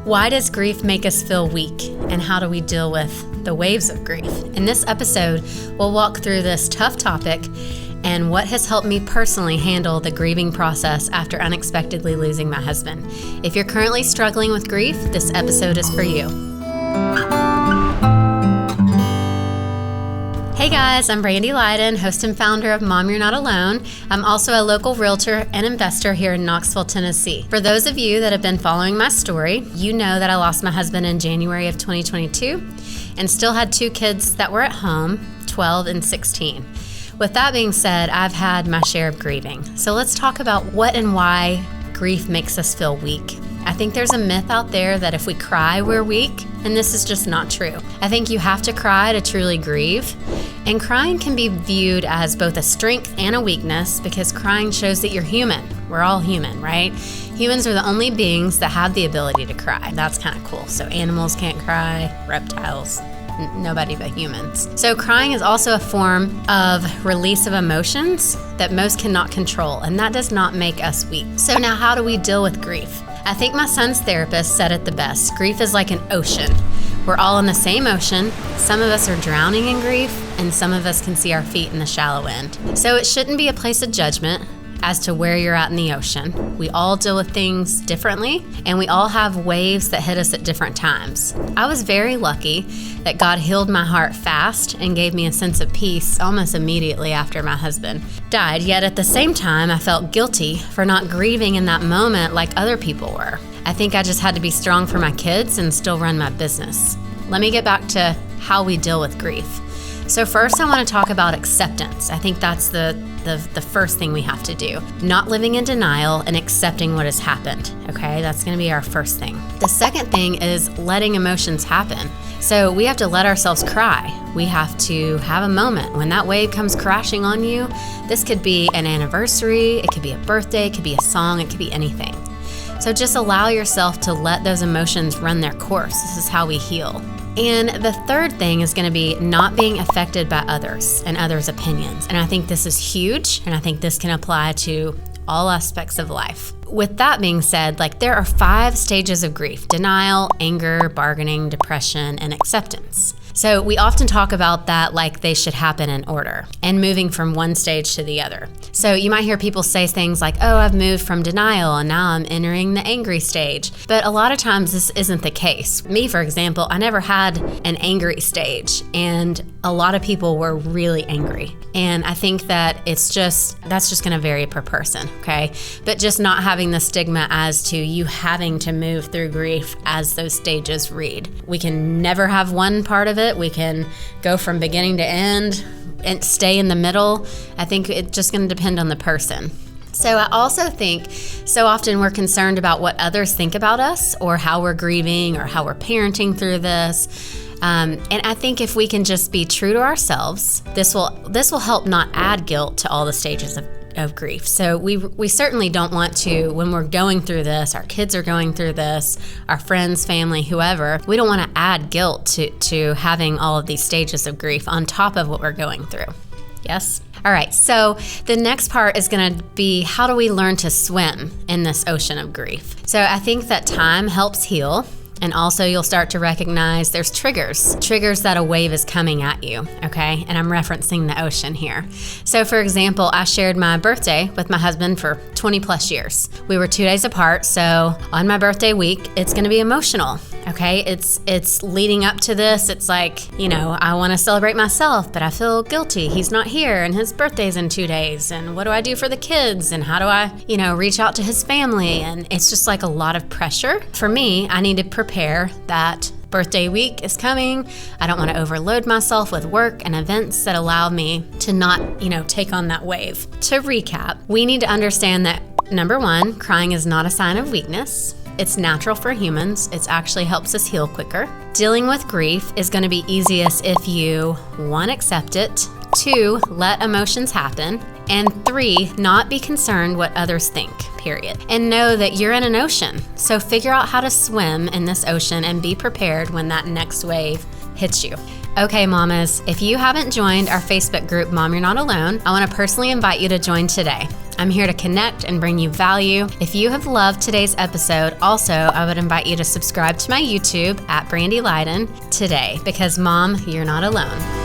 Why does grief make us feel weak, and how do we deal with the waves of grief? In this episode, we'll walk through this tough topic and what has helped me personally handle the grieving process after unexpectedly losing my husband. If you're currently struggling with grief, this episode is for you. Hey guys, I'm Brandy Leiden, host and founder of Mom You're Not Alone. I'm also a local realtor and investor here in Knoxville, Tennessee. For those of you that have been following my story, you know that I lost my husband in January of 2022 and still had two kids that were at home, 12 and 16. With that being said, I've had my share of grieving. So let's talk about what and why grief makes us feel weak. I think there's a myth out there that if we cry, we're weak, and this is just not true. I think you have to cry to truly grieve, and crying can be viewed as both a strength and a weakness because crying shows that you're human. We're all human, right? Humans are the only beings that have the ability to cry. That's kind of cool. So animals can't cry, reptiles, nobody but humans. So crying is also a form of release of emotions that most cannot control, and that does not make us weak. So now how do we deal with grief? I think my son's therapist said it the best. Grief is like an ocean. We're all in the same ocean. Some of us are drowning in grief, and some of us can see our feet in the shallow end. So it shouldn't be a place of judgment as to where you're at in the ocean. We all deal with things differently, and we all have waves that hit us at different times. I was very lucky that God healed my heart fast and gave me a sense of peace almost immediately after my husband died. Yet at the same time, I felt guilty for not grieving in that moment like other people were. I think I just had to be strong for my kids and still run my business. Let me get back to how we deal with grief. So first, I want to talk about acceptance. I think that's the first thing we have to do. Not living in denial and accepting what has happened, okay? That's going to be our first thing. The second thing is letting emotions happen. So we have to let ourselves cry. We have to have a moment when that wave comes crashing on you. This could be an anniversary, it could be a birthday, it could be a song, it could be anything. So just allow yourself to let those emotions run their course. This is how we heal. And the third thing is going to be not being affected by others and others' opinions. And I think this is huge, and I think this can apply to all aspects of life. With that being said, there are 5 stages of grief: denial, anger, bargaining, depression, and acceptance. So we often talk about that like they should happen in order and moving from one stage to the other. So you might hear people say things like, oh, I've moved from denial and now I'm entering the angry stage. But a lot of times this isn't the case. Me, for example, I never had an angry stage, and a lot of people were really angry. And I think that that's just going to vary per person, okay? But just not having the stigma as to you having to move through grief as those stages read. We can never have one part of it. We can go from beginning to end and stay in the middle. I think it's just going to depend on the person. So I also think so often we're concerned about what others think about us or how we're grieving or how we're parenting through this. And I think if we can just be true to ourselves, this will help not add guilt to all the stages of grief. So we certainly don't want to, when we're going through this, our kids are going through this, our friends, family, whoever, we don't want to add guilt to having all of these stages of grief on top of what we're going through. Yes? All right, so the next part is going to be how do we learn to swim in this ocean of grief? So I think that time helps heal. And also you'll start to recognize there's triggers that a wave is coming at you, okay? And I'm referencing the ocean here. So for example, I shared my birthday with my husband for 20 plus years. We were 2 days apart, so on my birthday week, it's gonna be emotional, okay? It's leading up to this. It's like, I wanna celebrate myself, but I feel guilty. He's not here and his birthday's in 2 days. And what do I do for the kids? And how do I, reach out to his family? And it's just like a lot of pressure. For me, I need to prepare that birthday week is coming. I don't want to overload myself with work and events that allow me to not, take on that wave. To recap, we need to understand that number 1, crying is not a sign of weakness. It's natural for humans. It actually helps us heal quicker. Dealing with grief is going to be easiest if you, 1, accept it, 2, let emotions happen, and 3, not be concerned what others think, period. And know that you're in an ocean. So figure out how to swim in this ocean and be prepared when that next wave hits you. Okay, mamas, if you haven't joined our Facebook group, Mom, You're Not Alone, I want to personally invite you to join today. I'm here to connect and bring you value. If you have loved today's episode, also, I would invite you to subscribe to my YouTube at Brandy Lydon today, because Mom, you're not alone.